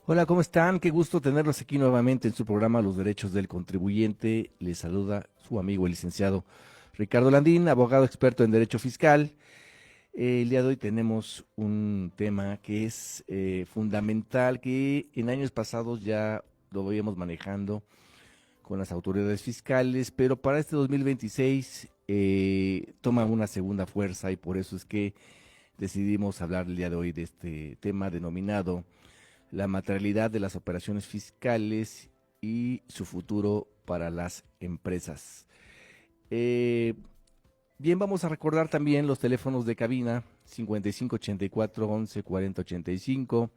Hola, ¿cómo están? Qué gusto tenerlos aquí nuevamente en su programa Los Derechos del Contribuyente. Les saluda su amigo el licenciado Ricardo Landín, abogado experto en Derecho Fiscal. El día de hoy tenemos un tema que es fundamental, que en años pasados ya lo veíamos manejando con las autoridades fiscales, pero para este 2026 toma una segunda fuerza y por eso es que decidimos hablar el día de hoy de este tema denominado la materialidad de las operaciones fiscales y su futuro para las empresas. Eh, Bien, vamos a recordar también los teléfonos de cabina 5584 11 40 85,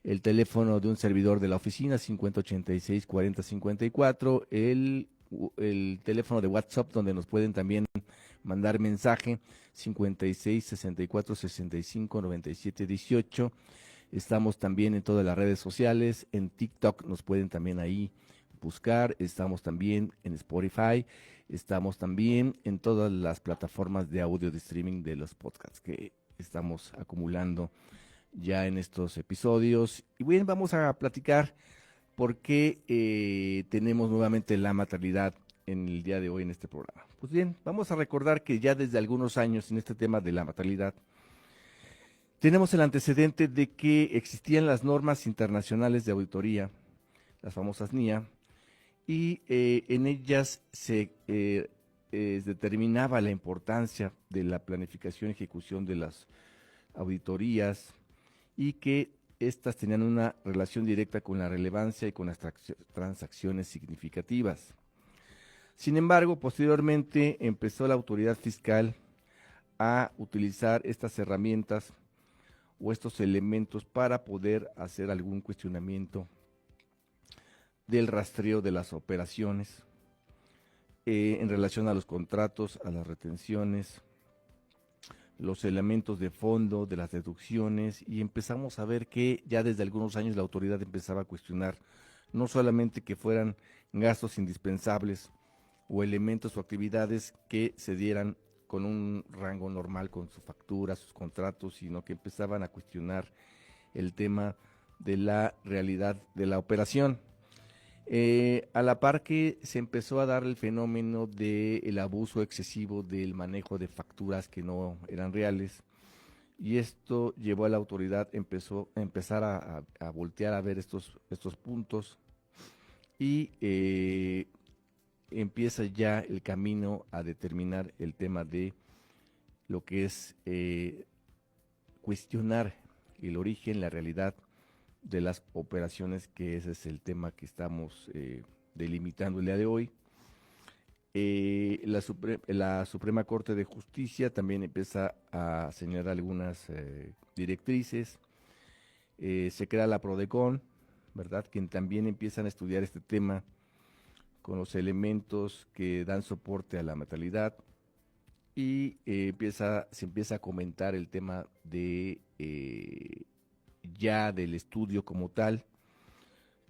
el teléfono de un servidor de la oficina 5086 40 54, el teléfono de WhatsApp donde nos pueden también mandar mensaje 56 64 65 97 18. Estamos también en todas las redes sociales, en TikTok nos pueden también ahí buscar, estamos también en Spotify, estamos también en todas las plataformas de audio de streaming de los podcasts que estamos acumulando ya en estos episodios. Y bien, vamos a platicar por qué tenemos nuevamente la maternidad en el día de hoy en este programa. Pues bien, vamos a recordar que ya desde algunos años en este tema de la maternidad, tenemos el antecedente de que existían las normas internacionales de auditoría, las famosas NIA, y en ellas se determinaba la importancia de la planificación y ejecución de las auditorías y que éstas tenían una relación directa con la relevancia y con las transacciones significativas. Sin embargo, posteriormente empezó la autoridad fiscal a utilizar estas herramientas o estos elementos para poder hacer algún cuestionamiento del rastreo de las operaciones en relación a los contratos, a las retenciones, los elementos de fondo, de las deducciones, y empezamos a ver que ya desde algunos años la autoridad empezaba a cuestionar no solamente que fueran gastos indispensables o elementos o actividades que se dieran con un rango normal con su factura, sus contratos, sino que empezaban a cuestionar el tema de la realidad de la operación. A la par que se empezó a dar el fenómeno del abuso excesivo del manejo de facturas que no eran reales, y esto llevó a la autoridad, empezar a voltear a ver estos puntos y empieza ya el camino a determinar el tema de lo que es cuestionar el origen, la realidad de las operaciones, que ese es el tema que estamos delimitando el día de hoy. La Suprema Corte de Justicia también empieza a señalar algunas directrices. Se crea la PRODECON, ¿verdad? Quien también empiezan a estudiar este tema con los elementos que dan soporte a la natalidad y se empieza a comentar el tema de ya del estudio como tal.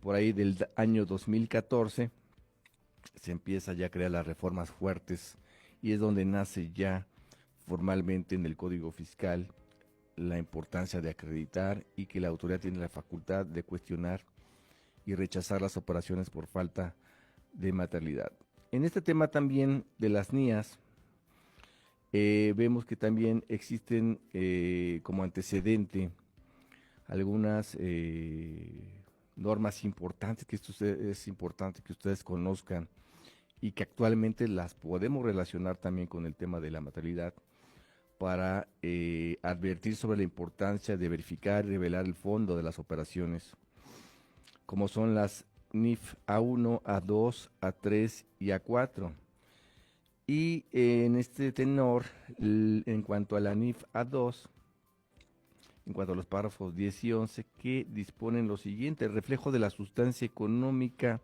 Por ahí del año 2014 se empieza ya a crear las reformas fuertes y es donde nace ya formalmente en el Código Fiscal la importancia de acreditar y que la autoridad tiene la facultad de cuestionar y rechazar las operaciones por falta de materialidad. En este tema también de las NIAs, vemos que también existen como antecedente algunas normas importantes que es importante que ustedes conozcan y que actualmente las podemos relacionar también con el tema de la maternidad para advertir sobre la importancia de verificar y revelar el fondo de las operaciones, como son las NIF A1, A2, A3 y A4. Y en este tenor, en cuanto a la NIF A2, en cuanto a los párrafos 10 y 11, que disponen lo siguiente: el reflejo de la sustancia económica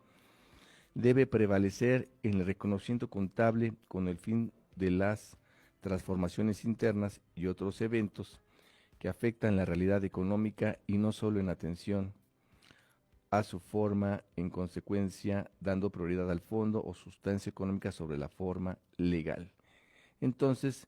debe prevalecer en el reconocimiento contable con el fin de las transformaciones internas y otros eventos que afectan la realidad económica y no solo en atención a su forma, en consecuencia, dando prioridad al fondo o sustancia económica sobre la forma legal. Entonces,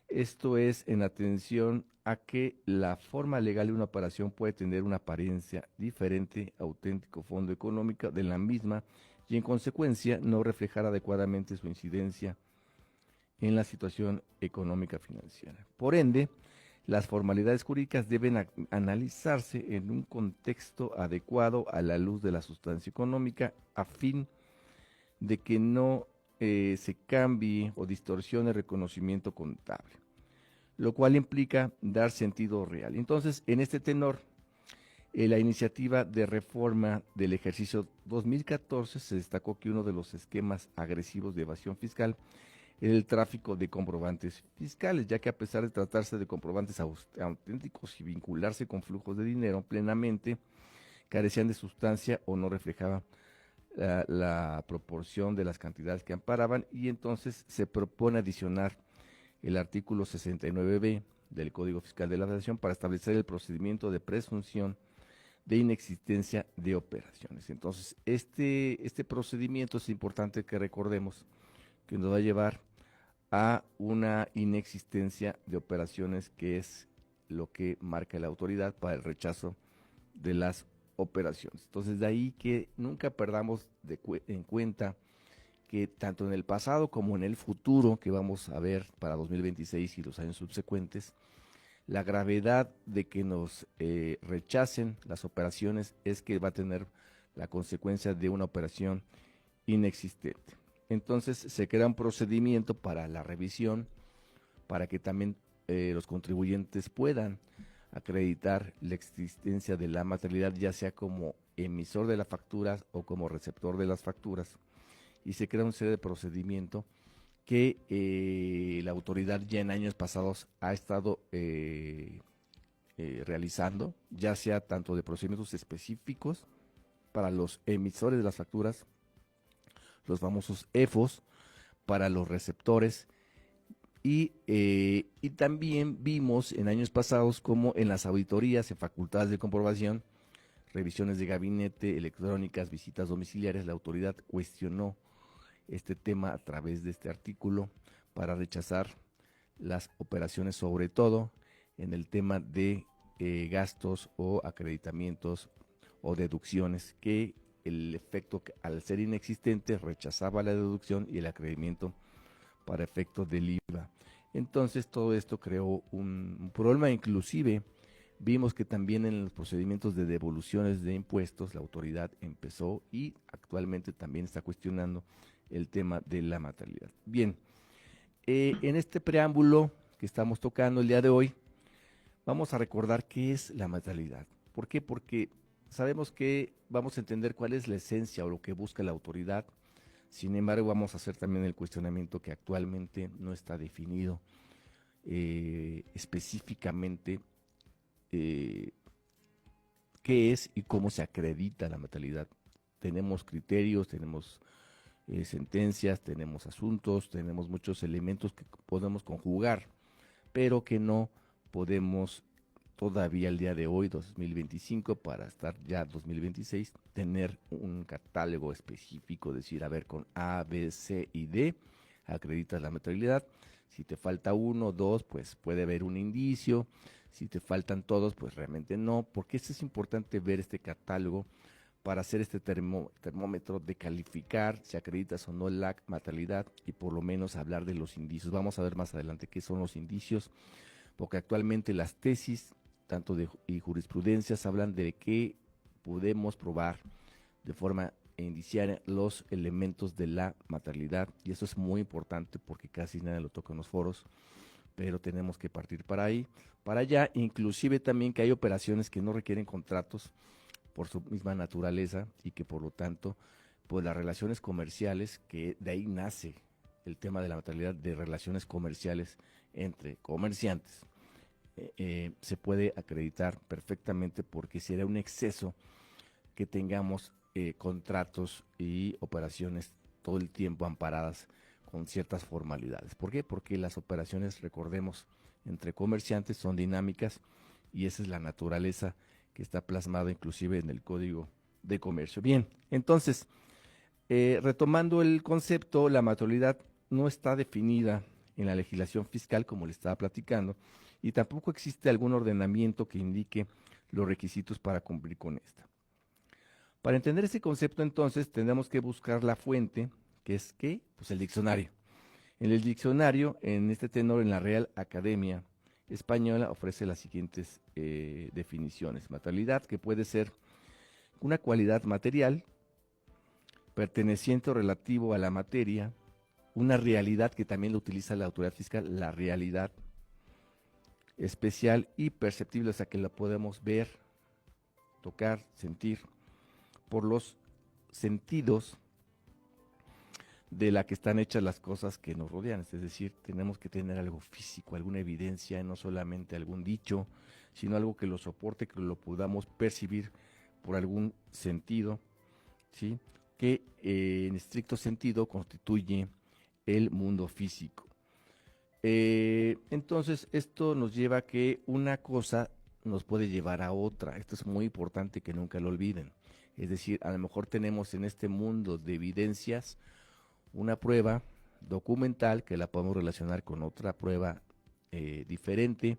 esto es en atención a que la forma legal de una operación puede tener una apariencia diferente, auténtico fondo económico de la misma y en consecuencia no reflejar adecuadamente su incidencia en la situación económica financiera. Por ende, las formalidades jurídicas deben analizarse en un contexto adecuado a la luz de la sustancia económica a fin de que no se cambie o distorsione el reconocimiento contable, lo cual implica dar sentido real. Entonces, en este tenor, la iniciativa de reforma del ejercicio 2014 se destacó que uno de los esquemas agresivos de evasión fiscal era el tráfico de comprobantes fiscales, ya que a pesar de tratarse de comprobantes auténticos y vincularse con flujos de dinero plenamente, carecían de sustancia o no reflejaban la proporción de las cantidades que amparaban, y entonces se propone adicionar el artículo 69b del Código Fiscal de la Federación para establecer el procedimiento de presunción de inexistencia de operaciones. Entonces, este procedimiento es importante que recordemos que nos va a llevar a una inexistencia de operaciones, que es lo que marca la autoridad para el rechazo de las operaciones. Entonces, de ahí que nunca perdamos en cuenta que tanto en el pasado como en el futuro que vamos a ver para 2026 y los años subsecuentes, la gravedad de que nos rechacen las operaciones es que va a tener la consecuencia de una operación inexistente. Entonces se crea un procedimiento para la revisión, para que también los contribuyentes puedan acreditar la existencia de la materialidad, ya sea como emisor de las facturas o como receptor de las facturas, y se crea una serie de procedimientos que la autoridad ya en años pasados ha estado realizando, ya sea tanto de procedimientos específicos para los emisores de las facturas, los famosos EFOS, para los receptores, y también vimos en años pasados como en las auditorías, en facultades de comprobación, revisiones de gabinete, electrónicas, visitas domiciliarias, la autoridad cuestionó este tema a través de este artículo para rechazar las operaciones, sobre todo en el tema de gastos o acreditamientos o deducciones, que el efecto, al ser inexistente, rechazaba la deducción y el acreditamiento para efecto del IVA. Entonces todo esto creó un problema. Inclusive vimos que también en los procedimientos de devoluciones de impuestos la autoridad empezó y actualmente también está cuestionando el tema de la materialidad. Bien, en este preámbulo que estamos tocando el día de hoy, vamos a recordar qué es la materialidad. ¿Por qué? Porque sabemos que vamos a entender cuál es la esencia o lo que busca la autoridad. Sin embargo, vamos a hacer también el cuestionamiento que actualmente no está definido específicamente qué es y cómo se acredita la materialidad. Tenemos criterios, tenemos sentencias, tenemos asuntos, tenemos muchos elementos que podemos conjugar, pero que no podemos todavía el día de hoy, 2025, para estar ya 2026, tener un catálogo específico, decir, a ver, con A, B, C y D, acreditas la materialidad. Si te falta uno, dos, pues puede haber un indicio. Si te faltan todos, pues realmente no, porque es importante ver este catálogo para hacer este termómetro de calificar si acreditas o no la materialidad y por lo menos hablar de los indicios. Vamos a ver más adelante qué son los indicios, porque actualmente las tesis tanto y jurisprudencias hablan de que podemos probar de forma indiciaria los elementos de la materialidad, y eso es muy importante porque casi nadie lo toca en los foros, pero tenemos que partir para ahí, para allá. Inclusive también que hay operaciones que no requieren contratos por su misma naturaleza y que por lo tanto, pues las relaciones comerciales, que de ahí nace el tema de la materialidad, de relaciones comerciales entre comerciantes, se puede acreditar perfectamente, porque será un exceso que tengamos contratos y operaciones todo el tiempo amparadas con ciertas formalidades. ¿Por qué? Porque las operaciones, recordemos, entre comerciantes son dinámicas, y esa es la naturaleza que está plasmada inclusive en el Código de Comercio. Bien, entonces, retomando el concepto, la materialidad no está definida en la legislación fiscal, como le estaba platicando, y tampoco existe algún ordenamiento que indique los requisitos para cumplir con esta. Para entender este concepto, entonces, tendremos que buscar la fuente, que es ¿qué? Pues el diccionario. En el diccionario, en este tenor, en la Real Academia Española, ofrece las siguientes definiciones. Materialidad, que puede ser una cualidad material, perteneciente o relativo a la materia, una realidad, que también lo utiliza la autoridad fiscal, la realidad especial y perceptible, o sea que la podemos ver, tocar, sentir, por los sentidos de la que están hechas las cosas que nos rodean. Es decir, tenemos que tener algo físico, alguna evidencia, no solamente algún dicho, sino algo que lo soporte, que lo podamos percibir por algún sentido, ¿sí? Que en estricto sentido constituye el mundo físico. Entonces, esto nos lleva a que una cosa nos puede llevar a otra. Esto es muy importante que nunca lo olviden. Es decir, a lo mejor tenemos en este mundo de evidencias una prueba documental que la podemos relacionar con otra prueba diferente,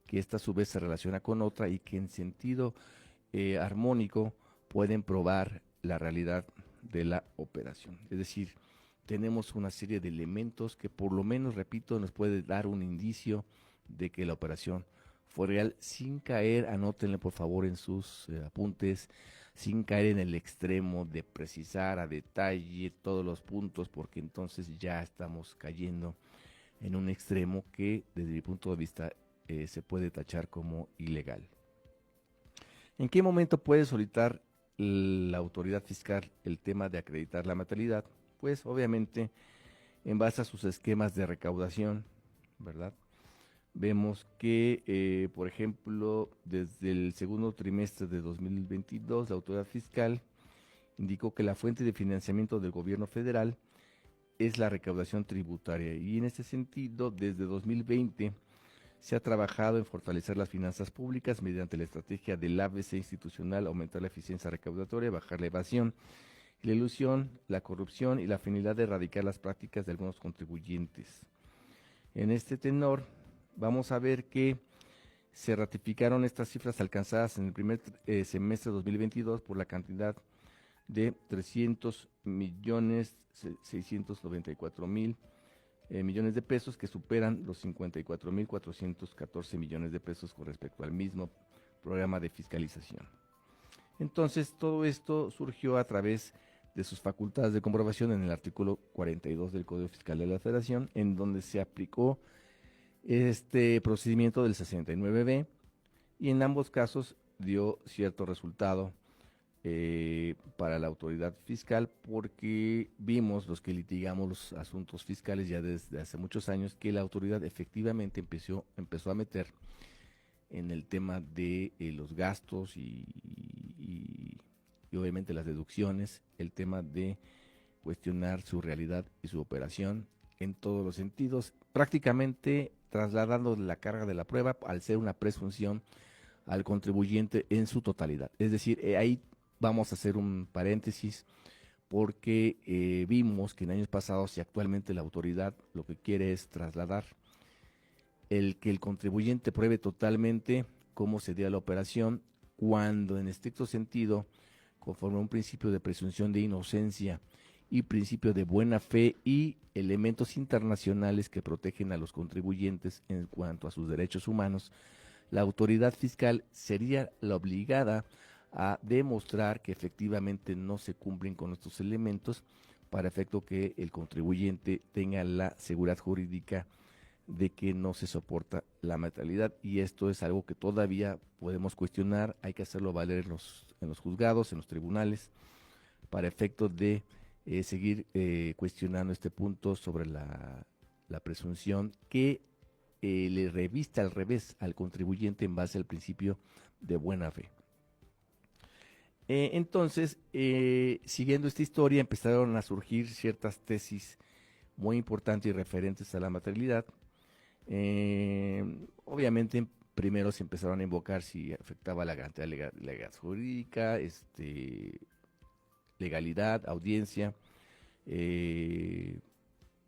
que esta a su vez se relaciona con otra y que en sentido armónico pueden probar la realidad de la operación. Es decir, tenemos una serie de elementos que por lo menos, repito, nos puede dar un indicio de que la operación fue real sin caer, anótenle por favor en sus apuntes, sin caer en el extremo de precisar a detalle todos los puntos, porque entonces ya estamos cayendo en un extremo que desde mi punto de vista se puede tachar como ilegal. ¿En qué momento puede solicitar la autoridad fiscal el tema de acreditar la materialidad? Pues obviamente en base a sus esquemas de recaudación, ¿verdad? Vemos que, por ejemplo, desde el segundo trimestre de 2022, la autoridad fiscal indicó que la fuente de financiamiento del gobierno federal es la recaudación tributaria y en este sentido, desde 2020 se ha trabajado en fortalecer las finanzas públicas mediante la estrategia del ABC institucional, aumentar la eficiencia recaudatoria, bajar la evasión, la ilusión, la corrupción y la finalidad de erradicar las prácticas de algunos contribuyentes. En este tenor, vamos a ver que se ratificaron estas cifras alcanzadas en el primer semestre de 2022 por la cantidad de 300.694.000 millones de pesos, que superan los 54.414 millones de pesos con respecto al mismo programa de fiscalización. Entonces, todo esto surgió a través de sus facultades de comprobación en el artículo 42 del Código Fiscal de la Federación, en donde se aplicó este procedimiento del 69B y en ambos casos dio cierto resultado para la autoridad fiscal, porque vimos los que litigamos los asuntos fiscales ya desde hace muchos años que la autoridad efectivamente empezó a meter en el tema de los gastos y obviamente las deducciones, el tema de cuestionar su realidad y su operación en todos los sentidos, prácticamente trasladando la carga de la prueba al ser una presunción al contribuyente en su totalidad. Es decir, ahí vamos a hacer un paréntesis porque vimos que en años pasados y actualmente la autoridad lo que quiere es trasladar el que el contribuyente pruebe totalmente cómo se dio la operación, cuando en estricto sentido, conforme a un principio de presunción de inocencia y principio de buena fe y elementos internacionales que protegen a los contribuyentes en cuanto a sus derechos humanos, la autoridad fiscal sería la obligada a demostrar que efectivamente no se cumplen con estos elementos para efecto que el contribuyente tenga la seguridad jurídica de que no se soporta la materialidad, y esto es algo que todavía podemos cuestionar. Hay que hacerlo valer en los juzgados, en los tribunales, para efecto de seguir cuestionando este punto sobre la presunción que le revista al revés al contribuyente en base al principio de buena fe. Entonces, siguiendo esta historia, empezaron a surgir ciertas tesis muy importantes y referentes a la materialidad. Obviamente, primero se empezaron a invocar si afectaba la garantía legal jurídica, legalidad, audiencia,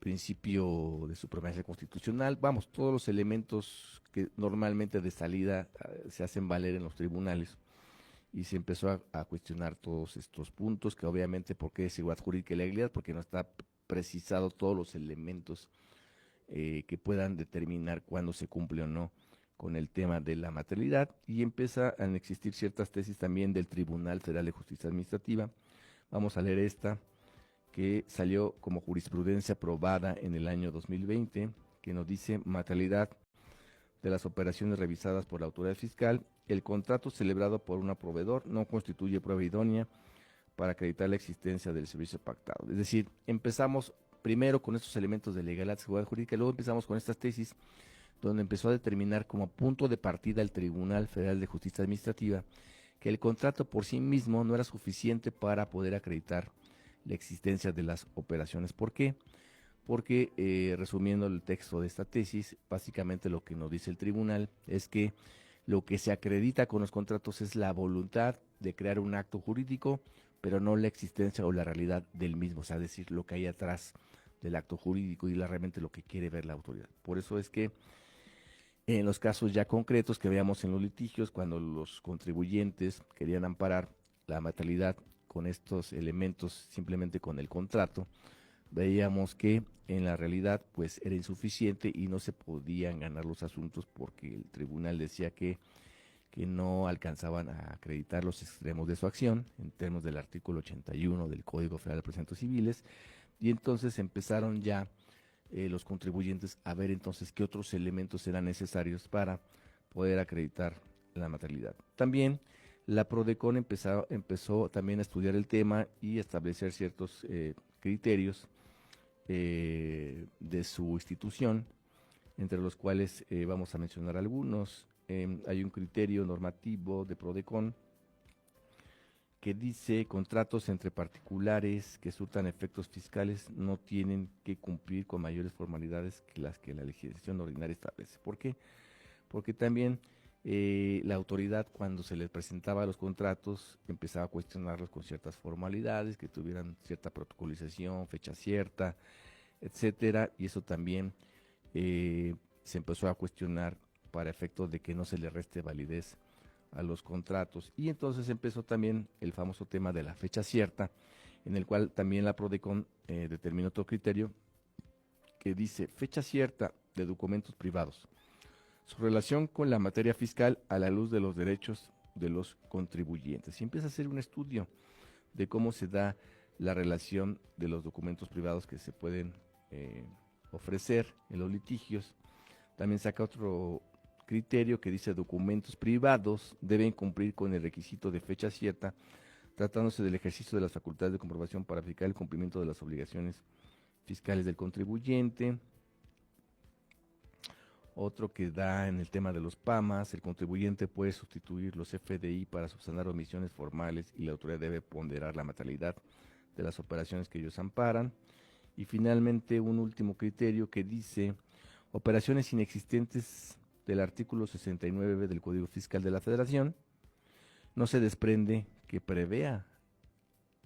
principio de supremacía constitucional, vamos, todos los elementos que normalmente de salida se hacen valer en los tribunales, y se empezó a cuestionar todos estos puntos, que obviamente, ¿por qué seguridad jurídica y legalidad? Porque no está precisado todos los elementos que puedan determinar cuándo se cumple o no con el tema de la materialidad, y empieza a existir ciertas tesis también del Tribunal Federal de Justicia Administrativa. Vamos a leer esta, que salió como jurisprudencia aprobada en el año 2020, que nos dice: materialidad de las operaciones revisadas por la autoridad fiscal. El contrato celebrado por un proveedor no constituye prueba idónea para acreditar la existencia del servicio pactado. Es decir, empezamos primero con estos elementos de legalidad, seguridad jurídica, y luego empezamos con estas tesis, donde empezó a determinar como punto de partida el Tribunal Federal de Justicia Administrativa que el contrato por sí mismo no era suficiente para poder acreditar la existencia de las operaciones. ¿Por qué? Porque, resumiendo el texto de esta tesis, básicamente lo que nos dice el tribunal es que lo que se acredita con los contratos es la voluntad de crear un acto jurídico, pero no la existencia o la realidad del mismo, o sea, decir, lo que hay atrás del acto jurídico y realmente lo que quiere ver la autoridad. Por eso es que en los casos ya concretos que veamos en los litigios, cuando los contribuyentes querían amparar la materialidad con estos elementos, simplemente con el contrato, veíamos que en la realidad pues era insuficiente y no se podían ganar los asuntos, porque el tribunal decía que no alcanzaban a acreditar los extremos de su acción en términos del artículo 81 del Código Federal de Procedimientos Civiles, y entonces empezaron ya los contribuyentes a ver entonces qué otros elementos eran necesarios para poder acreditar la materialidad. También la PRODECON empezó también a estudiar el tema y establecer ciertos criterios de su institución, entre los cuales vamos a mencionar algunos. Hay un criterio normativo de PRODECON que dice: contratos entre particulares que surtan efectos fiscales no tienen que cumplir con mayores formalidades que las que la legislación ordinaria establece. ¿Por qué? Porque también la autoridad, cuando se les presentaba los contratos, empezaba a cuestionarlos con ciertas formalidades, que tuvieran cierta protocolización, fecha cierta, etcétera, y eso también se empezó a cuestionar para efectos de que no se le reste validez a los contratos. Y entonces empezó también el famoso tema de la fecha cierta, en el cual también la PRODECON determinó otro criterio que dice: fecha cierta de documentos privados, su relación con la materia fiscal a la luz de los derechos de los contribuyentes. Y empieza a hacer un estudio de cómo se da la relación de los documentos privados que se pueden ofrecer en los litigios. También saca otro criterio que dice: documentos privados deben cumplir con el requisito de fecha cierta, tratándose del ejercicio de las facultades de comprobación para aplicar el cumplimiento de las obligaciones fiscales del contribuyente. Otro que da en el tema de los PAMAS: el contribuyente puede sustituir los FDI para subsanar omisiones formales y la autoridad debe ponderar la materialidad de las operaciones que ellos amparan. Y finalmente un último criterio que dice: operaciones inexistentes del artículo 69 del Código Fiscal de la Federación, no se desprende que prevea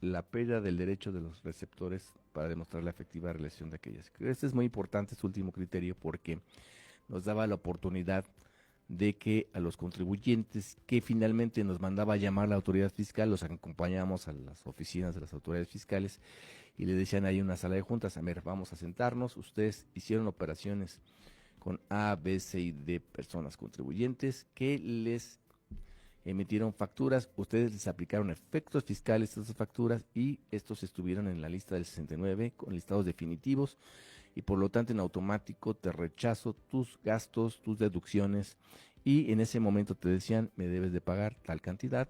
la pérdida del derecho de los receptores para demostrar la efectiva realización de aquellas. Este es muy importante, este último criterio, porque nos daba la oportunidad de que a los contribuyentes que finalmente nos mandaba a llamar la autoridad fiscal, los acompañamos a las oficinas de las autoridades fiscales y le decían ahí en una sala de juntas: a ver, vamos a sentarnos, ustedes hicieron operaciones con A, B, C y D personas contribuyentes que les emitieron facturas, ustedes les aplicaron efectos fiscales a esas facturas y estos estuvieron en la lista del 69 con listados definitivos, y por lo tanto en automático te rechazo tus gastos, tus deducciones, y en ese momento te decían: me debes de pagar tal cantidad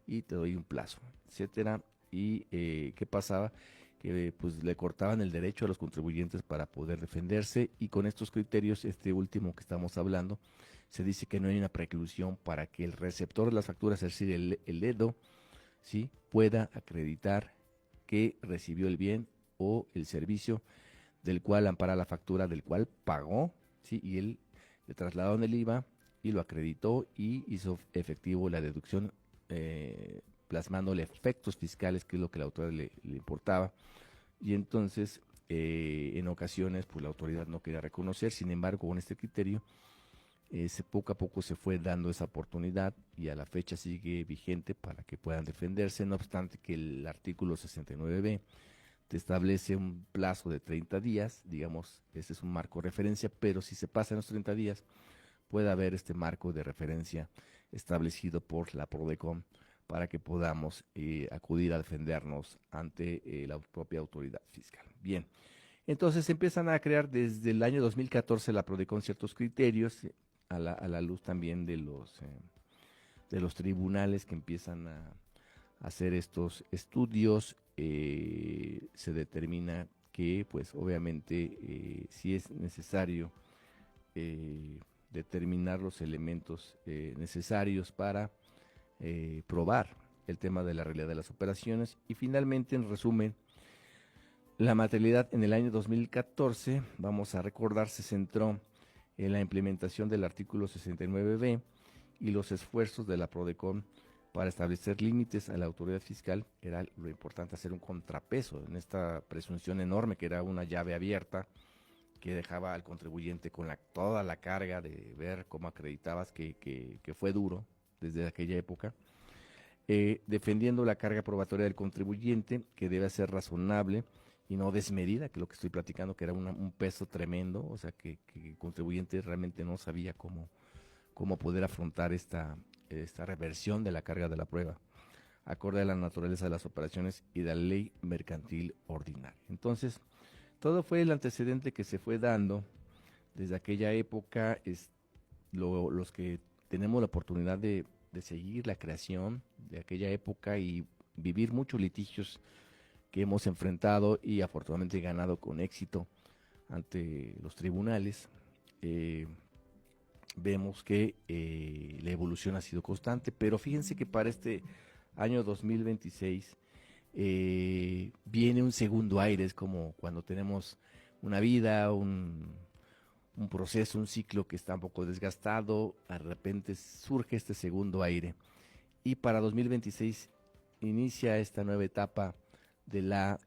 y te doy un plazo, etcétera. Y ¿qué pasaba? Que pues le cortaban el derecho a los contribuyentes para poder defenderse, y con estos criterios, este último que estamos hablando, se dice que no hay una preclusión para que el receptor de las facturas, es decir, el EDO, ¿sí?, pueda acreditar que recibió el bien o el servicio del cual ampara la factura, del cual pagó, ¿sí?, y él le trasladaron el IVA y lo acreditó y hizo efectivo la deducción, plasmándole efectos fiscales, que es lo que la autoridad le importaba. Y entonces en ocasiones pues la autoridad no quería reconocer. Sin embargo, con este criterio poco a poco se fue dando esa oportunidad y a la fecha sigue vigente para que puedan defenderse, no obstante que el artículo 69b te establece un plazo de 30 días, digamos, ese es un marco de referencia, pero si se pasan los 30 días, puede haber este marco de referencia establecido por la PRODECON para que podamos acudir a defendernos ante la propia autoridad fiscal. Bien, entonces empiezan a crear desde el año 2014 la PRODECON ciertos criterios a la luz también de los tribunales que empiezan a hacer estos estudios. Se determina que pues obviamente si es necesario determinar los elementos necesarios para probar el tema de la realidad de las operaciones. Y finalmente, en resumen, la materialidad en el año 2014, vamos a recordar, se centró en la implementación del artículo 69b y los esfuerzos de la PRODECON para establecer límites a la autoridad fiscal. Era lo importante hacer un contrapeso en esta presunción enorme que era una llave abierta que dejaba al contribuyente con toda la carga de ver cómo acreditabas que fue duro desde aquella época, defendiendo la carga probatoria del contribuyente, que debe ser razonable y no desmedida, que es lo que estoy platicando, que era un peso tremendo, o sea que el contribuyente realmente no sabía cómo poder afrontar esta reversión de la carga de la prueba, acorde a la naturaleza de las operaciones y de la ley mercantil ordinaria. Entonces, todo fue el antecedente que se fue dando desde aquella época. Los que tenemos la oportunidad de seguir la creación de aquella época y vivir muchos litigios que hemos enfrentado y afortunadamente ganado con éxito ante los tribunales, vemos que la evolución ha sido constante, pero fíjense que para este año 2026 viene un segundo aire. Es como cuando tenemos una vida, un proceso, un ciclo que está un poco desgastado, de repente surge este segundo aire. Y para 2026 inicia esta nueva etapa de la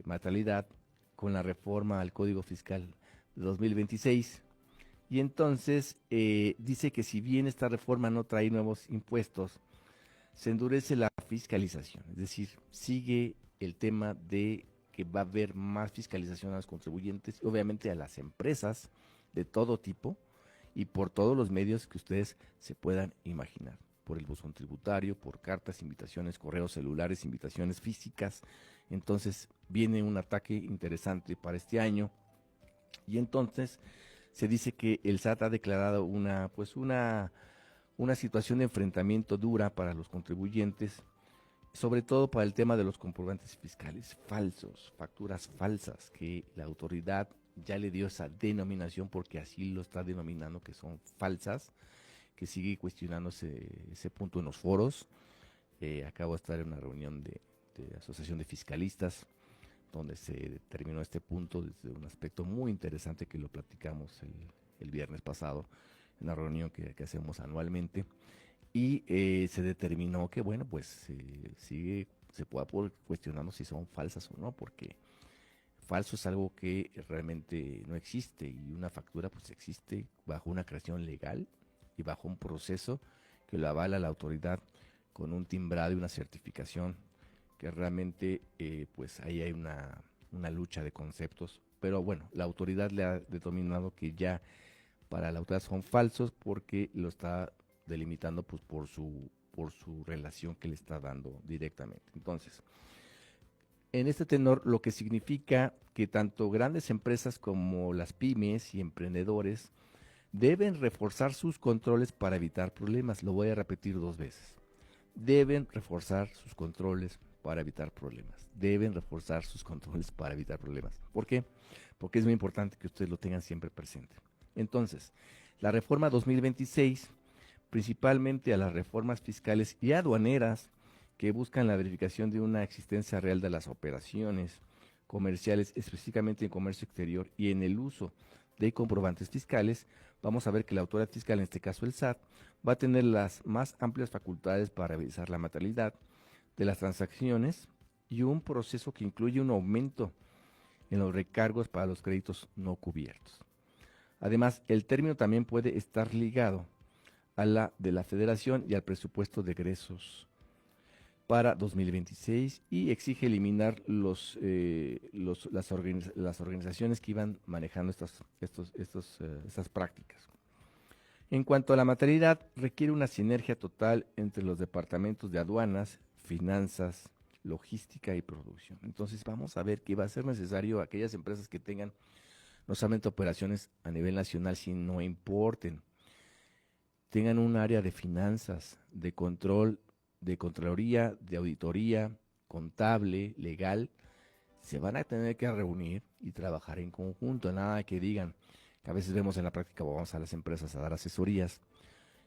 materialidad con la reforma al Código Fiscal de 2026. Y entonces dice que si bien esta reforma no trae nuevos impuestos, se endurece la fiscalización, es decir, sigue el tema de que va a haber más fiscalización a los contribuyentes y obviamente a las empresas de todo tipo y por todos los medios que ustedes se puedan imaginar, por el buzón tributario, por cartas, invitaciones, correos celulares, invitaciones físicas. Entonces viene un ataque interesante para este año y entonces se dice que el SAT ha declarado una situación de enfrentamiento dura para los contribuyentes, sobre todo para el tema de los comprobantes fiscales falsos, facturas falsas, que la autoridad ya le dio esa denominación porque así lo está denominando, que son falsas, que sigue cuestionándose ese punto en los foros. Acabo de estar en una reunión de Asociación de Fiscalistas, donde se determinó este punto desde un aspecto muy interesante que lo platicamos el viernes pasado, en una reunión que hacemos anualmente, y se determinó que, bueno, pues se pueda poder cuestionarnos si son falsas o no, porque falso es algo que realmente no existe, y una factura pues existe bajo una creación legal y bajo un proceso que lo avala la autoridad con un timbrado y una certificación, que realmente pues ahí hay una lucha de conceptos, pero bueno, la autoridad le ha determinado que ya para la autoridad son falsos porque lo está delimitando pues por su relación que le está dando directamente. Entonces, en este tenor, lo que significa que tanto grandes empresas como las pymes y emprendedores deben reforzar sus controles para evitar problemas. Lo voy a repetir 2 veces. Deben reforzar sus controles para evitar problemas. Deben reforzar sus controles para evitar problemas. ¿Por qué? Porque es muy importante que ustedes lo tengan siempre presente. Entonces, la reforma 2026, principalmente a las reformas fiscales y aduaneras que buscan la verificación de una existencia real de las operaciones comerciales, específicamente en comercio exterior y en el uso de comprobantes fiscales, vamos a ver que la autoridad fiscal, en este caso el SAT, va a tener las más amplias facultades para revisar la materialidad de las transacciones y un proceso que incluye un aumento en los recargos para los créditos no cubiertos. Además, el término también puede estar ligado a la de la Federación y al presupuesto de egresos para 2026 y exige eliminar las organizaciones que iban manejando estas prácticas. En cuanto a la materialidad, requiere una sinergia total entre los departamentos de aduanas, finanzas, logística y producción. Entonces vamos a ver que va a ser necesario aquellas empresas que tengan no solamente operaciones a nivel nacional, sino importen, tengan un área de finanzas, de control, de contraloría, de auditoría, contable, legal, se van a tener que reunir y trabajar en conjunto, nada que digan, que a veces vemos en la práctica, vamos a las empresas a dar asesorías.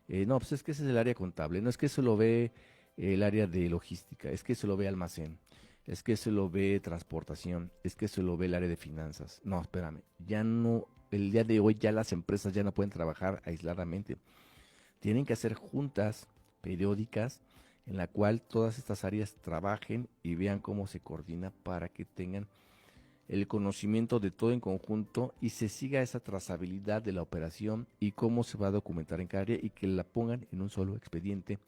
No, pues es que ese es el área contable, no es que eso lo ve el área de logística, es que eso lo ve almacén, es que eso lo ve transportación, es que eso lo ve el área de finanzas. No, espérame, ya no, el día de hoy ya las empresas ya no pueden trabajar aisladamente. Tienen que hacer juntas periódicas en la cual todas estas áreas trabajen y vean cómo se coordina para que tengan el conocimiento de todo en conjunto y se siga esa trazabilidad de la operación y cómo se va a documentar en cada área y que la pongan en un solo expediente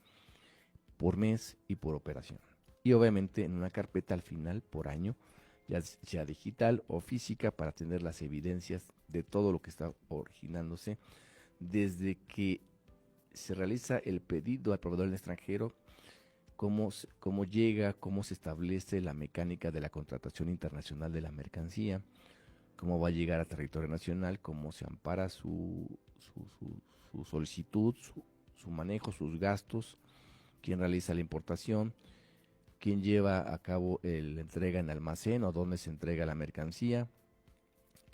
por mes y por operación. Y obviamente en una carpeta al final por año, ya sea digital o física, para tener las evidencias de todo lo que está originándose desde que se realiza el pedido al proveedor en el extranjero, cómo llega, cómo se establece la mecánica de la contratación internacional de la mercancía, cómo va a llegar a territorio nacional, cómo se ampara su solicitud, su manejo, sus gastos, quién realiza la importación, quién lleva a cabo la entrega en almacén o dónde se entrega la mercancía.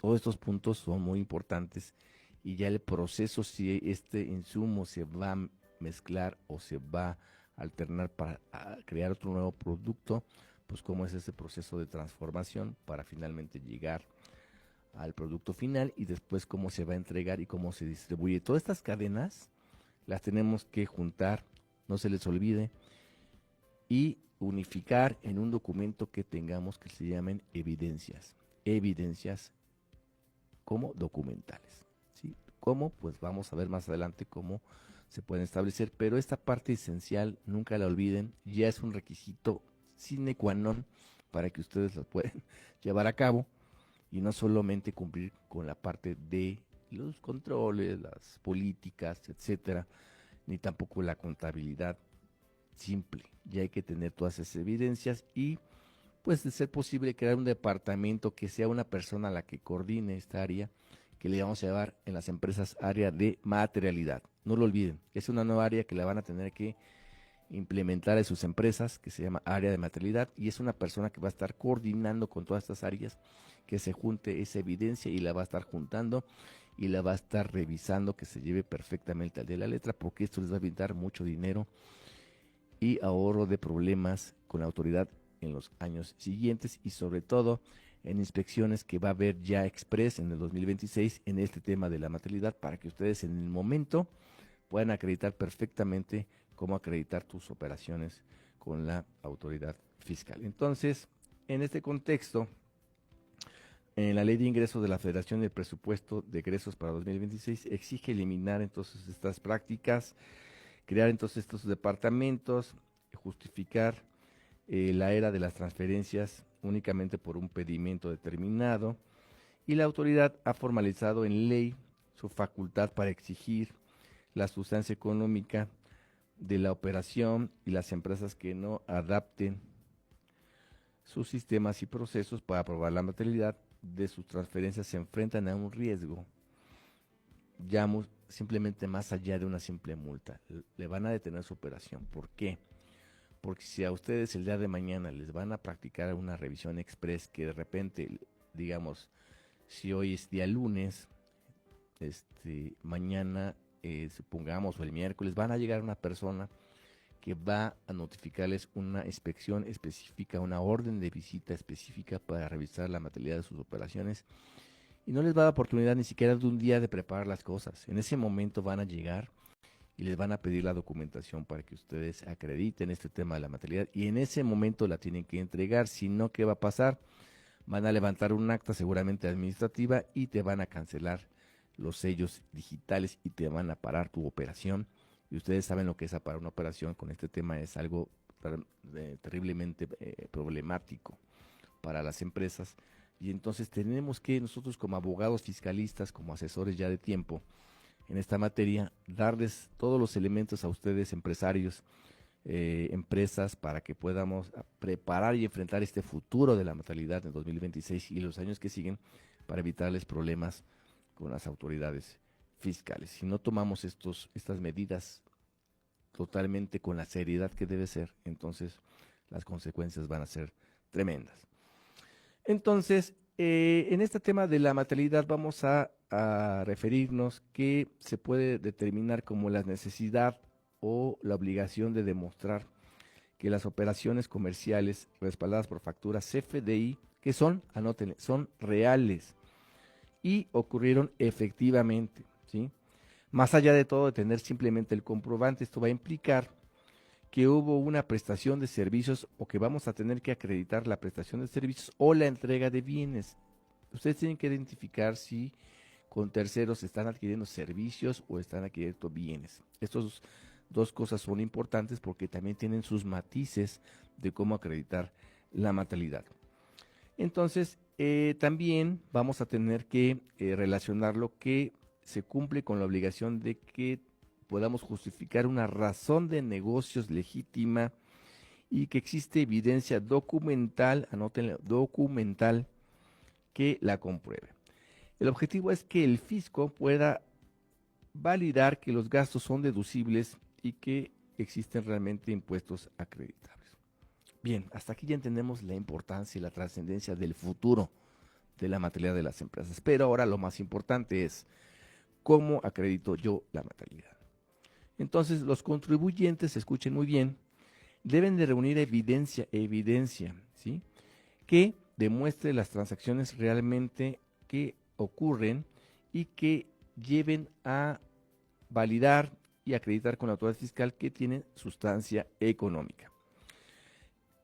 Todos estos puntos son muy importantes y ya el proceso, si este insumo se va a mezclar o se va a alternar para crear otro nuevo producto, pues cómo es ese proceso de transformación para finalmente llegar al producto final y después cómo se va a entregar y cómo se distribuye. Todas estas cadenas las tenemos que juntar, no se les olvide, y unificar en un documento que tengamos que se llamen evidencias. Evidencias como documentales. ¿Sí? ¿Cómo? Pues vamos a ver más adelante cómo se pueden establecer, pero esta parte esencial, nunca la olviden, ya es un requisito sine qua non para que ustedes lo puedan llevar a cabo y no solamente cumplir con la parte de los controles, las políticas, etcétera, ni tampoco la contabilidad simple. Ya hay que tener todas esas evidencias y pues de ser posible crear un departamento que sea una persona a la que coordine esta área, que le vamos a llevar en las empresas área de materialidad. No lo olviden, es una nueva área que la van a tener que implementar en sus empresas, que se llama área de materialidad, y es una persona que va a estar coordinando con todas estas áreas, que se junte esa evidencia y la va a estar juntando y la va a estar revisando, que se lleve perfectamente al de la letra, porque esto les va a evitar mucho dinero y ahorro de problemas con la autoridad en los años siguientes y sobre todo en inspecciones que va a haber ya express en el 2026 en este tema de la materialidad para que ustedes en el momento puedan acreditar perfectamente cómo acreditar tus operaciones con la autoridad fiscal. Entonces, en este contexto, en la ley de ingresos de la Federación del Presupuesto de Egresos para 2026 exige eliminar entonces estas prácticas, crear entonces estos departamentos, justificar la era de las transferencias únicamente por un pedimento determinado y la autoridad ha formalizado en ley su facultad para exigir la sustancia económica de la operación y las empresas que no adapten sus sistemas y procesos para aprobar la materialidad de sus transferencias se enfrentan a un riesgo ya simplemente más allá de una simple multa. Le van a detener su operación. ¿Por qué? Porque si a ustedes el día de mañana les van a practicar una revisión express que de repente, digamos, si hoy es día lunes, mañana, supongamos, o el miércoles, van a llegar una persona que va a notificarles una inspección específica, una orden de visita específica para revisar la materialidad de sus operaciones y no les va a dar oportunidad ni siquiera de un día de preparar las cosas. En ese momento van a llegar y les van a pedir la documentación para que ustedes acrediten este tema de la materialidad y en ese momento la tienen que entregar, si no, ¿qué va a pasar? van a levantar un acta seguramente administrativa y te van a cancelar los sellos digitales y te van a parar tu operación. Y ustedes saben lo que es parar una operación con este tema, es algo terriblemente problemático para las empresas. Y entonces tenemos que nosotros como abogados fiscalistas, como asesores ya de tiempo en esta materia, darles todos los elementos a ustedes, empresarios, empresas, para que podamos preparar y enfrentar este futuro de la mortalidad en 2026 y los años que siguen, para evitarles problemas con las autoridades fiscales. Si no tomamos estas medidas totalmente con la seriedad que debe ser, entonces las consecuencias van a ser tremendas. Entonces, en este tema de la mortalidad vamos a referirnos que se puede determinar como la necesidad o la obligación de demostrar que las operaciones comerciales respaldadas por facturas CFDI, que son, anótenle, son reales y ocurrieron efectivamente, ¿sí? Más allá de todo de tener simplemente el comprobante, esto va a implicar que hubo una prestación de servicios o que vamos a tener que acreditar la prestación de servicios o la entrega de bienes. Ustedes tienen que identificar si con terceros están adquiriendo servicios o están adquiriendo bienes. Estas dos cosas son importantes porque también tienen sus matices de cómo acreditar la mortalidad. Entonces, también vamos a tener que relacionar lo que se cumple con la obligación de que podamos justificar una razón de negocios legítima y que existe evidencia documental, anótenlo, documental, que la compruebe. El objetivo es que el fisco pueda validar que los gastos son deducibles y que existen realmente impuestos acreditables. Bien, hasta aquí ya entendemos la importancia y la trascendencia del futuro de la mortalidad de las empresas. Pero ahora lo más importante es cómo acredito yo la mortalidad. Entonces, los contribuyentes, escuchen muy bien, deben de reunir evidencia, ¿sí? Que demuestre las transacciones realmente que ocurren y que lleven a validar y acreditar con la autoridad fiscal que tienen sustancia económica.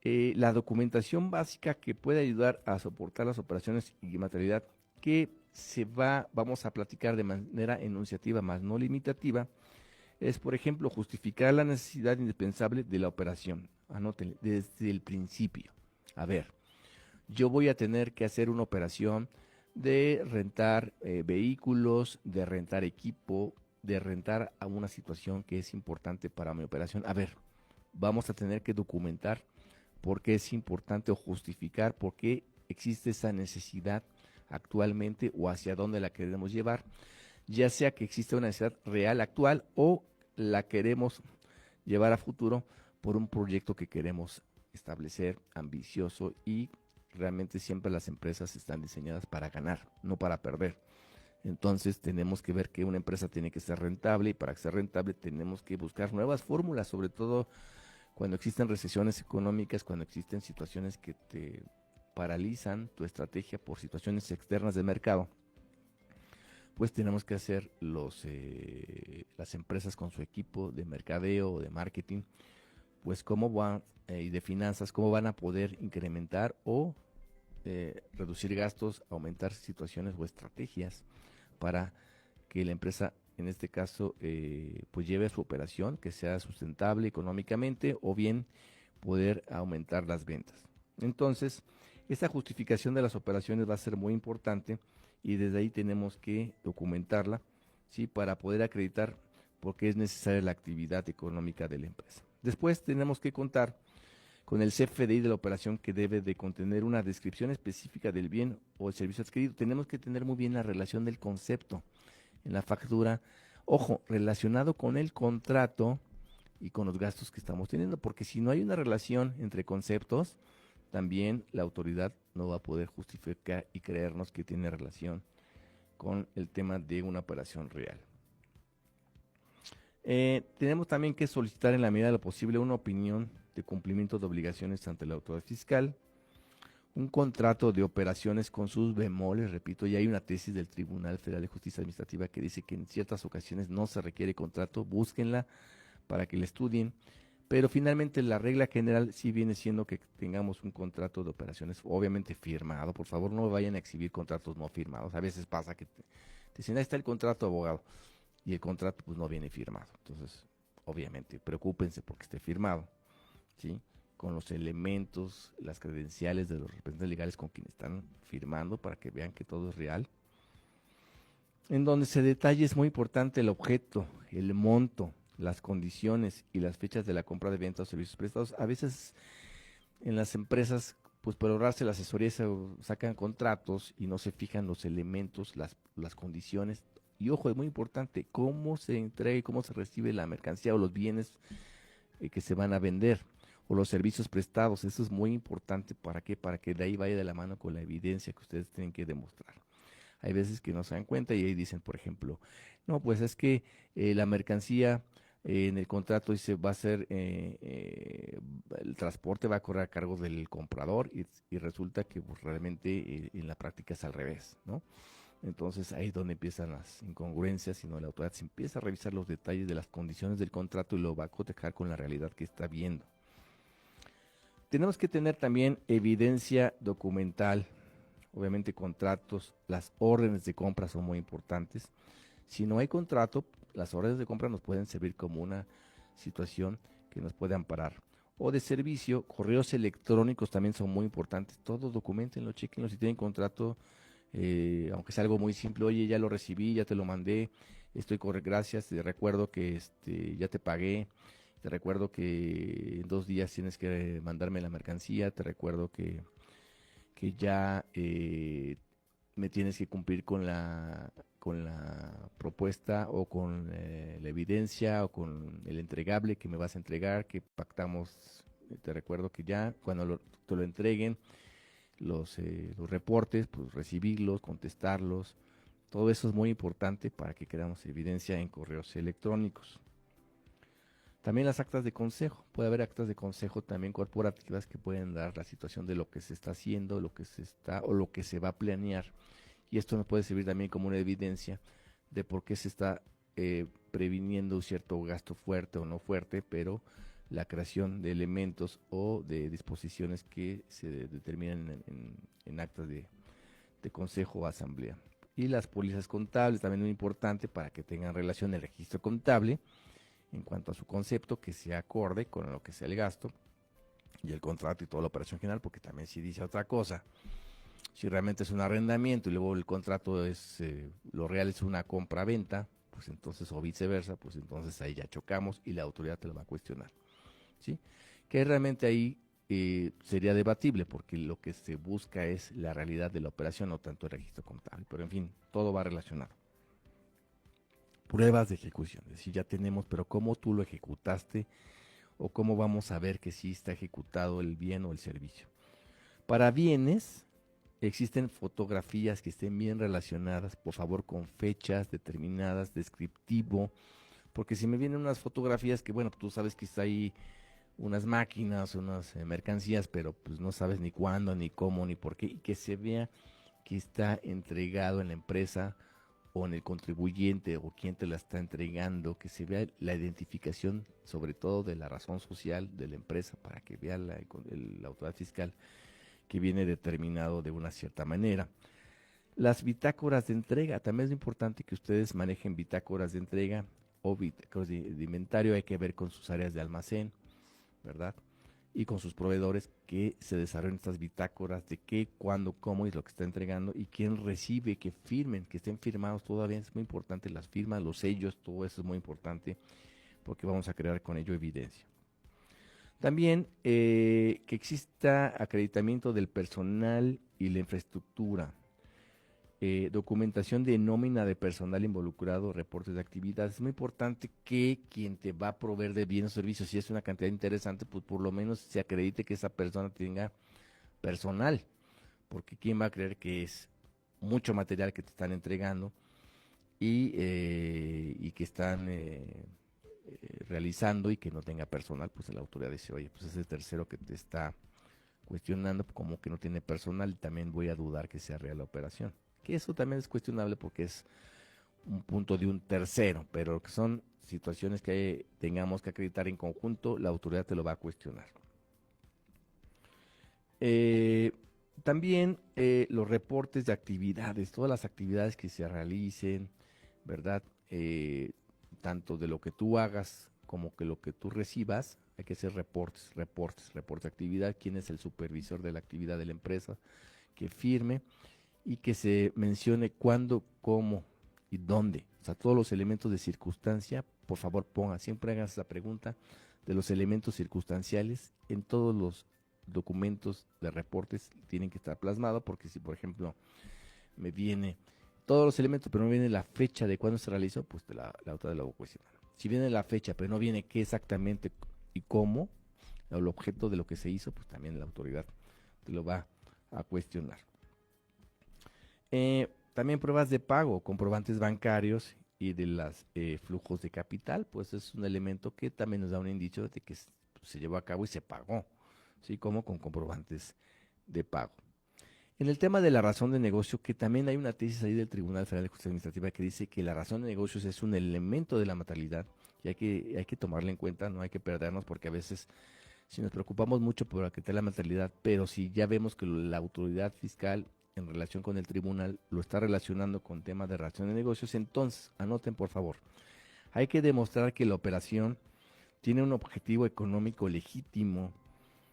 La documentación básica que puede ayudar a soportar las operaciones y materialidad que vamos a platicar de manera enunciativa más no limitativa, es, por ejemplo, justificar la necesidad indispensable de la operación. Anótenle, desde el principio. A ver, yo voy a tener que hacer una operación de rentar vehículos, de rentar equipo, de rentar a una situación que es importante para mi operación. A ver, vamos a tener que documentar por qué es importante o justificar por qué existe esa necesidad actualmente o hacia dónde la queremos llevar, ya sea que existe una necesidad real actual o la queremos llevar a futuro por un proyecto que queremos establecer ambicioso, y realmente siempre las empresas están diseñadas para ganar, no para perder. Entonces tenemos que ver que una empresa tiene que ser rentable, y para ser rentable tenemos que buscar nuevas fórmulas, sobre todo cuando existen recesiones económicas, cuando existen situaciones que te paralizan tu estrategia por situaciones externas del mercado. Pues tenemos que hacer las empresas con su equipo de mercadeo o de marketing, pues cómo van, y de finanzas, cómo van a poder incrementar o reducir gastos, aumentar situaciones o estrategias para que la empresa, en este caso, pues lleve su operación, que sea sustentable económicamente, o bien poder aumentar las ventas. Entonces, esta justificación de las operaciones va a ser muy importante, y desde ahí tenemos que documentarla, ¿sí? Para poder acreditar por qué es necesaria la actividad económica de la empresa. Después tenemos que contar con el CFDI de la operación, que debe de contener una descripción específica del bien o el servicio adquirido. Tenemos que tener muy bien la relación del concepto en la factura, ojo, relacionado con el contrato y con los gastos que estamos teniendo, porque si no hay una relación entre conceptos, también la autoridad no va a poder justificar y creernos que tiene relación con el tema de una operación real. Tenemos también que solicitar en la medida de lo posible una opinión de cumplimiento de obligaciones ante la autoridad fiscal, un contrato de operaciones con sus bemoles, repito, ya hay una tesis del Tribunal Federal de Justicia Administrativa que dice que en ciertas ocasiones no se requiere contrato, búsquenla para que la estudien, pero finalmente la regla general sí viene siendo que tengamos un contrato de operaciones, obviamente firmado. Por favor, no vayan a exhibir contratos no firmados. A veces pasa que te dicen, ahí está el contrato, abogado, y el contrato pues no viene firmado. Entonces, obviamente, preocúpense porque esté firmado, ¿sí? Con los elementos, las credenciales de los representantes legales con quienes están firmando para que vean que todo es real. En donde se detalle es muy importante el objeto, el monto, las condiciones y las fechas de la compra de venta o servicios prestados. A veces en las empresas, pues por ahorrarse la asesoría, sacan contratos y no se fijan los elementos, las condiciones. Y ojo, es muy importante cómo se entrega y cómo se recibe la mercancía o los bienes que se van a vender o los servicios prestados. Eso es muy importante. ¿Para qué? Para que de ahí vaya de la mano con la evidencia que ustedes tienen que demostrar. Hay veces que no se dan cuenta y ahí dicen, por ejemplo, no, pues es que la mercancía en el contrato dice va a ser, el transporte va a correr a cargo del comprador y resulta que pues, realmente en la práctica es al revés, ¿no? Entonces ahí es donde empiezan las incongruencias, y no la autoridad se empieza a revisar los detalles de las condiciones del contrato y lo va a cotejar con la realidad que está viendo. Tenemos que tener también evidencia documental, obviamente contratos, las órdenes de compra son muy importantes. Si no hay contrato, las órdenes de compra nos pueden servir como una situación que nos puede amparar. O de servicio, correos electrónicos también son muy importantes. Todos documentenlo, chequenlo. Si tienen contrato, aunque sea algo muy simple, oye, ya lo recibí, ya te lo mandé, estoy correcto, gracias, te recuerdo que ya te pagué, te recuerdo que en 2 días tienes que mandarme la mercancía, te recuerdo que ya me tienes que cumplir con la propuesta o con la evidencia o con el entregable que me vas a entregar, que pactamos. Te recuerdo que ya cuando te lo entreguen, los reportes, pues recibirlos, contestarlos. Todo eso es muy importante para que queramos evidencia en correos electrónicos. También las actas de consejo. Puede haber actas de consejo también corporativas que pueden dar la situación de lo que se está haciendo, lo que se está o lo que se va a planear. Y esto nos puede servir también como una evidencia de por qué se está previniendo un cierto gasto fuerte o no fuerte, pero la creación de elementos o de disposiciones que se determinan en actas de consejo o asamblea. Y las pólizas contables también muy importante para que tengan relación el registro contable en cuanto a su concepto, que sea acorde con lo que sea el gasto y el contrato y toda la operación general, porque también si dice otra cosa, si realmente es un arrendamiento y luego el contrato es, lo real es una compra-venta, pues entonces, o viceversa, pues entonces ahí ya chocamos y la autoridad te lo va a cuestionar, ¿sí? Que realmente ahí sería debatible, porque lo que se busca es la realidad de la operación, no tanto el registro contable, pero en fin, todo va relacionado. Pruebas de ejecución, es decir, ya tenemos, pero cómo tú lo ejecutaste o cómo vamos a ver que sí está ejecutado el bien o el servicio. Para bienes, existen fotografías que estén bien relacionadas, por favor, con fechas determinadas, descriptivo, porque si me vienen unas fotografías que, bueno, tú sabes que está ahí unas máquinas, unas mercancías, pero pues no sabes ni cuándo, ni cómo, ni por qué, y que se vea que está entregado en la empresa o en el contribuyente o quien te la está entregando, que se vea la identificación, sobre todo de la razón social de la empresa, para que vea la autoridad fiscal que viene determinado de una cierta manera. Las bitácoras de entrega, también es importante que ustedes manejen bitácoras de entrega o bitácoras de inventario, hay que ver con sus áreas de almacén, ¿verdad? Y con sus proveedores que se desarrollen estas bitácoras de qué, cuándo, cómo es lo que está entregando y quién recibe, que firmen, que estén firmados todavía. Es muy importante las firmas, los sellos, todo eso es muy importante porque vamos a crear con ello evidencia. También que exista acreditamiento del personal y la infraestructura. Documentación de nómina de personal involucrado, reportes de actividades. Es muy importante que quien te va a proveer de bienes o servicios, si es una cantidad interesante, pues por lo menos se acredite que esa persona tenga personal, porque quién va a creer que es mucho material que te están entregando y que están realizando y que no tenga personal, pues la autoridad dice, oye, pues ese tercero que te está cuestionando, como que no tiene personal, también voy a dudar que sea real la operación. Que eso también es cuestionable porque es un punto de un tercero, pero que son situaciones que tengamos que acreditar en conjunto, la autoridad te lo va a cuestionar. También los reportes de actividades, todas las actividades que se realicen, ¿verdad? Tanto de lo que tú hagas como que lo que tú recibas, hay que hacer reportes de actividad, quién es el supervisor de la actividad de la empresa, que firme y que se mencione cuándo, cómo y dónde. O sea, todos los elementos de circunstancia, por favor ponga, siempre hagas esa pregunta de los elementos circunstanciales en todos los documentos de reportes tienen que estar plasmados, porque si por ejemplo me viene todos los elementos, pero no viene la fecha de cuándo se realizó, pues la autoridad lo va a cuestionar. Si viene la fecha, pero no viene qué exactamente y cómo, o el objeto de lo que se hizo, pues también la autoridad te lo va a cuestionar. También pruebas de pago, comprobantes bancarios y de los flujos de capital, pues es un elemento que también nos da un indicio de que se llevó a cabo y se pagó, ¿sí? Como con comprobantes de pago. En el tema de la razón de negocio, que también hay una tesis ahí del Tribunal Federal de Justicia Administrativa que dice que la razón de negocios es un elemento de la materialidad y hay que tomarla en cuenta, no hay que perdernos porque a veces si nos preocupamos mucho por acreditar la materialidad, pero si ya vemos que la autoridad fiscal en relación con el tribunal lo está relacionando con temas de razón de negocios, entonces anoten por favor, hay que demostrar que la operación tiene un objetivo económico legítimo,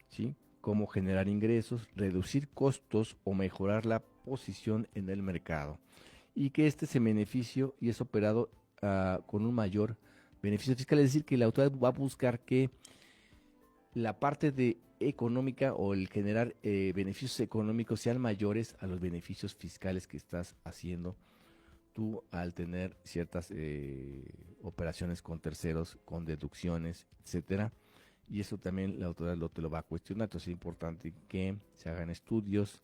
¿sí? Como generar ingresos, reducir costos o mejorar la posición en el mercado. Y que este se beneficio y es operado con un mayor beneficio fiscal. Es decir, que la autoridad va a buscar que la parte de económica o el generar beneficios económicos sean mayores a los beneficios fiscales que estás haciendo tú al tener ciertas operaciones con terceros, con deducciones, etcétera. Y eso también la autoridad te lo va a cuestionar. Entonces es importante que se hagan estudios,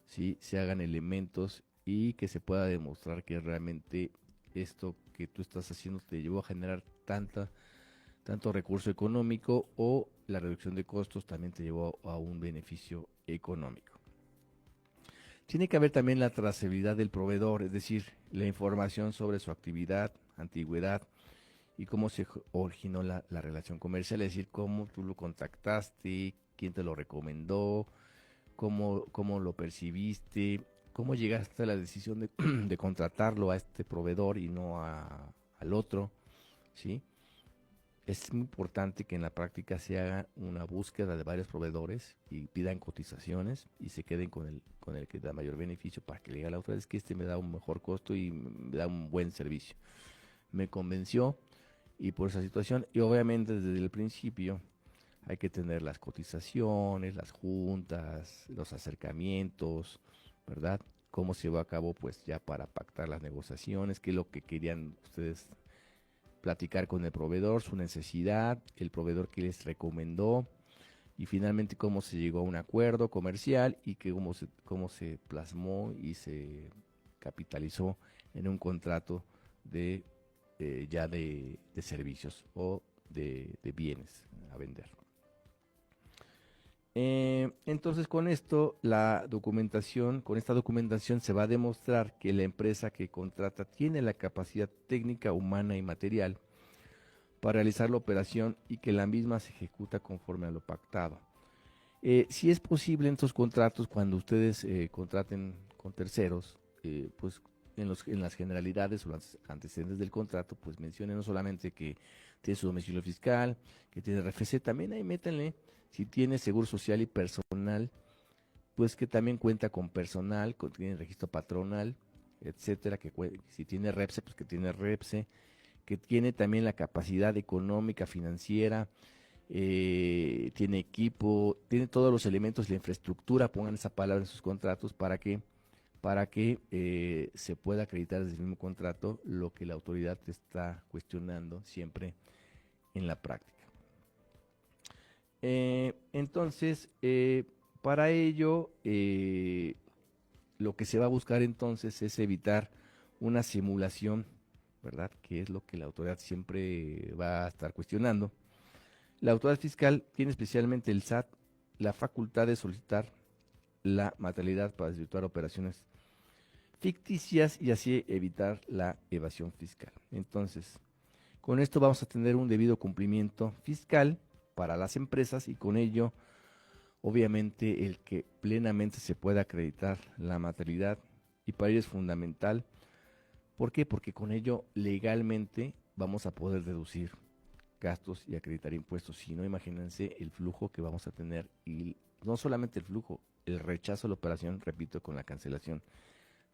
¿sí? Se hagan elementos y que se pueda demostrar que realmente esto que tú estás haciendo te llevó a generar tanto recurso económico o la reducción de costos también te llevó a un beneficio económico. Tiene que haber también la trazabilidad del proveedor, es decir, la información sobre su actividad, antigüedad, y cómo se originó la relación comercial, es decir, cómo tú lo contactaste, quién te lo recomendó, cómo lo percibiste, cómo llegaste a la decisión de, de contratarlo a este proveedor y no al otro, ¿sí? Es muy importante que en la práctica se haga una búsqueda de varios proveedores y pidan cotizaciones y se queden con el que da mayor beneficio para que le diga a la otra vez que este me da un mejor costo y me da un buen servicio. Me convenció y por esa situación, y obviamente desde el principio hay que tener las cotizaciones, las juntas, los acercamientos, ¿verdad? Cómo se va a cabo pues ya para pactar las negociaciones, qué es lo que querían ustedes platicar con el proveedor, su necesidad, el proveedor que les recomendó y finalmente cómo se llegó a un acuerdo comercial y que cómo se plasmó y se capitalizó en un contrato de ya de servicios o de bienes a vender. Entonces con esto, con esta documentación se va a demostrar que la empresa que contrata tiene la capacidad técnica, humana y material para realizar la operación y que la misma se ejecuta conforme a lo pactado. Si es posible en estos contratos, cuando ustedes contraten con terceros, pues en las generalidades o los antecedentes del contrato, pues mencionen no solamente que tiene su domicilio fiscal, que tiene RFC, también ahí métanle si tiene seguro social y personal, pues que también cuenta con personal, tiene registro patronal, etcétera, que si tiene REPSE, pues que tiene REPSE, que tiene también la capacidad económica, financiera, tiene equipo, tiene todos los elementos, la infraestructura, pongan esa palabra en sus contratos para que se pueda acreditar desde el mismo contrato lo que la autoridad te está cuestionando siempre en la práctica. Entonces, para ello, lo que se va a buscar entonces es evitar una simulación, ¿verdad? Que es lo que la autoridad siempre va a estar cuestionando. La autoridad fiscal tiene especialmente el SAT la facultad de solicitar la materialidad para desvirtuar operaciones ficticias y así evitar la evasión fiscal. Entonces, Con esto vamos a tener un debido cumplimiento fiscal para las empresas y con ello, obviamente, el que plenamente se pueda acreditar la maternidad y para ello es fundamental. ¿Por qué? Porque con ello legalmente vamos a poder deducir gastos y acreditar impuestos. Si no, imagínense el flujo que vamos a tener y no solamente el flujo, el rechazo a la operación, repito, con la cancelación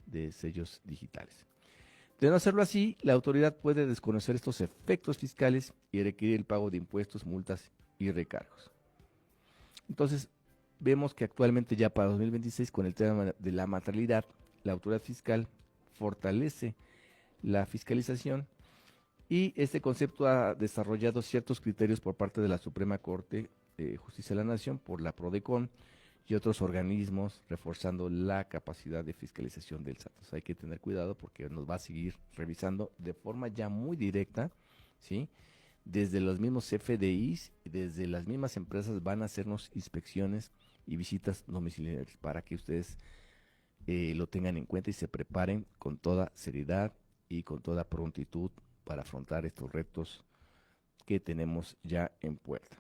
de sellos digitales. De no hacerlo así, la autoridad puede desconocer estos efectos fiscales y requerir el pago de impuestos, multas y recargos. Entonces, vemos que actualmente ya para 2026, con el tema de la maternidad, la autoridad fiscal fortalece la fiscalización y este concepto ha desarrollado ciertos criterios por parte de la Suprema Corte de Justicia de la Nación, por la PRODECON y otros organismos, reforzando la capacidad de fiscalización del SAT. Entonces hay que tener cuidado porque nos va a seguir revisando de forma ya muy directa, ¿sí? Desde los mismos FDIs, desde las mismas empresas van a hacernos inspecciones y visitas domiciliarias para que ustedes lo tengan en cuenta y se preparen con toda seriedad y con toda prontitud para afrontar estos retos que tenemos ya en puerta.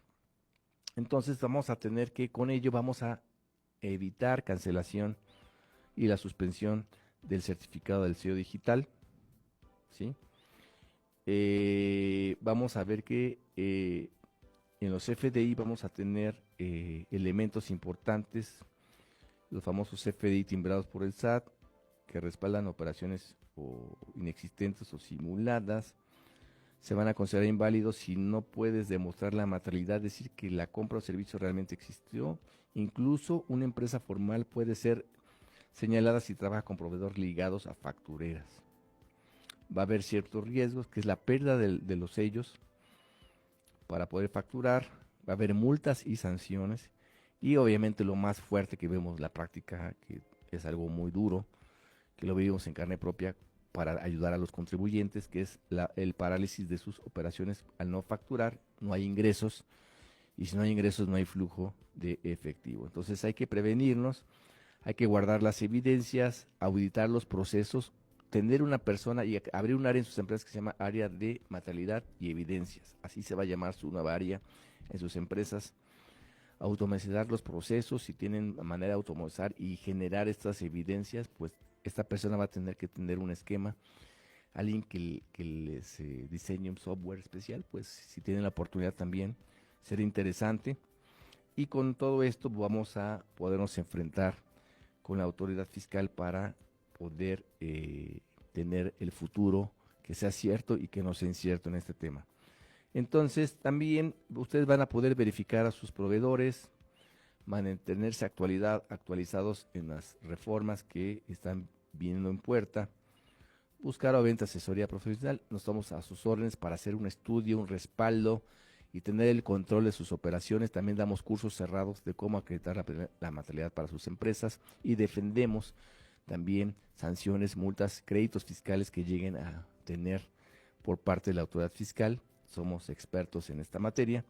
Entonces vamos a tener que, con ello vamos a evitar cancelación y la suspensión del certificado del sello digital, ¿sí? Vamos a ver que en los FDI vamos a tener elementos importantes, los famosos FDI timbrados por el SAT, que respaldan operaciones inexistentes o simuladas. Se van a considerar inválidos si no puedes demostrar la materialidad, es decir, que la compra o servicio realmente existió. Incluso una empresa formal puede ser señalada si trabaja con proveedores ligados a factureras. Va a haber ciertos riesgos, que es la pérdida de los sellos para poder facturar. Va a haber multas y sanciones. Y obviamente lo más fuerte que vemos en la práctica, que es algo muy duro, que lo vivimos en carne propia para ayudar a los contribuyentes, que es el parálisis de sus operaciones. Al no facturar, no hay ingresos, y si no hay ingresos, no hay flujo de efectivo. Entonces hay que prevenirnos, hay que guardar las evidencias, auditar los procesos, tener una persona y abrir un área en sus empresas que se llama área de materialidad y evidencias. Así se va a llamar su nueva área en sus empresas. Automatizar los procesos, si tienen manera de automatizar y generar estas evidencias, pues esta persona va a tener que tener un esquema, alguien que les diseñe un software especial, pues si tienen la oportunidad también, será interesante. Y con todo esto vamos a podernos enfrentar con la autoridad fiscal para poder tener el futuro que sea cierto y que no sea incierto en este tema. Entonces también ustedes van a poder verificar a sus proveedores, mantenerse actualizados en las reformas que están viniendo en puerta, buscar obviamente asesoría profesional. Nos estamos a sus órdenes para hacer un estudio, un respaldo y tener el control de sus operaciones. También damos cursos cerrados de cómo acreditar la materialidad para sus empresas y defendemos también sanciones, multas, créditos fiscales que lleguen a tener por parte de la autoridad fiscal. Somos expertos en esta materia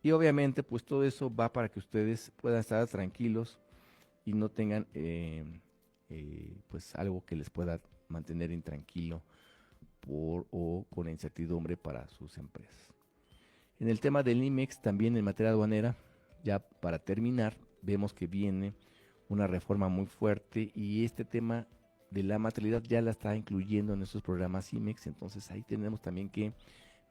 y obviamente pues todo eso va para que ustedes puedan estar tranquilos y no tengan pues algo que les pueda mantener intranquilo o con incertidumbre para sus empresas. En el tema del IMEX, también en materia aduanera, ya para terminar, vemos que viene una reforma muy fuerte y este tema de la maternidad ya la está incluyendo en estos programas IMEX, entonces ahí tenemos también que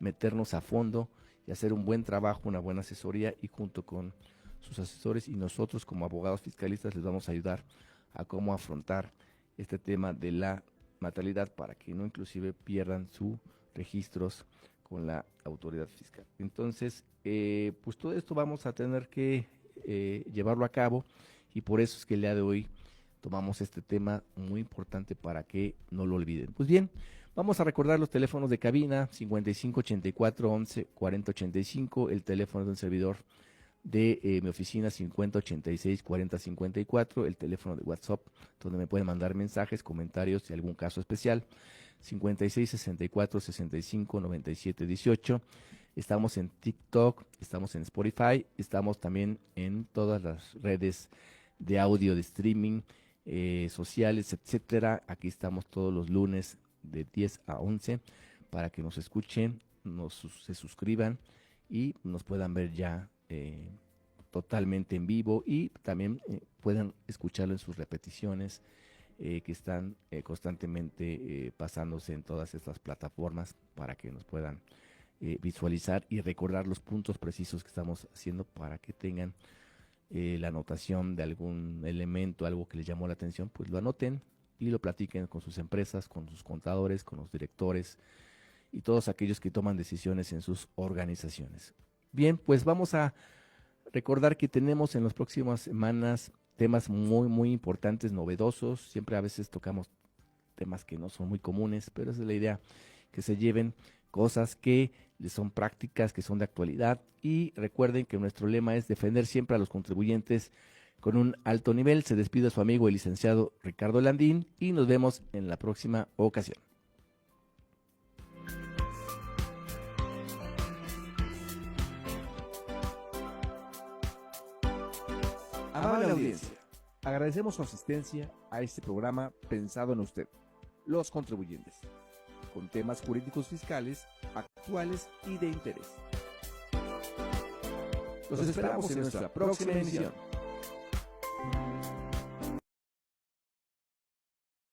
meternos a fondo y hacer un buen trabajo, una buena asesoría y junto con sus asesores y nosotros como abogados fiscalistas les vamos a ayudar a cómo afrontar este tema de la maternidad para que no inclusive pierdan sus registros con la autoridad fiscal. Entonces, pues todo esto vamos a tener que llevarlo a cabo y por eso es que el día de hoy tomamos este tema muy importante para que no lo olviden. Pues bien, vamos a recordar los teléfonos de cabina, 55 84 11 40 85, el teléfono de un servidor de mi oficina 50 86 40 54, el teléfono de WhatsApp donde me pueden mandar mensajes, comentarios y algún caso especial, 56 64 65 97 18. Estamos en TikTok, estamos en Spotify, estamos también en todas las redes de audio, de streaming, sociales, etcétera. Aquí estamos todos los lunes de 10 a 11 para que nos escuchen, se suscriban y nos puedan ver ya totalmente en vivo y también puedan escucharlo en sus repeticiones que están constantemente pasándose en todas estas plataformas para que nos puedan visualizar y recordar los puntos precisos que estamos haciendo para que tengan la anotación de algún elemento, algo que les llamó la atención, pues lo anoten y lo platiquen con sus empresas, con sus contadores, con los directores y todos aquellos que toman decisiones en sus organizaciones. Bien, pues vamos a recordar que tenemos en las próximas semanas temas muy importantes, novedosos. Siempre a veces tocamos temas que no son muy comunes, pero esa es la idea, que se lleven cosas que les son prácticas, que son de actualidad. Y recuerden que nuestro lema es defender siempre a los contribuyentes con un alto nivel. Se despide su amigo el licenciado Ricardo Landín y nos vemos en la próxima ocasión. Amable audiencia, agradecemos su asistencia a este programa pensado en usted, los contribuyentes, con temas jurídicos fiscales, actuales y de interés. Los esperamos en nuestra próxima emisión.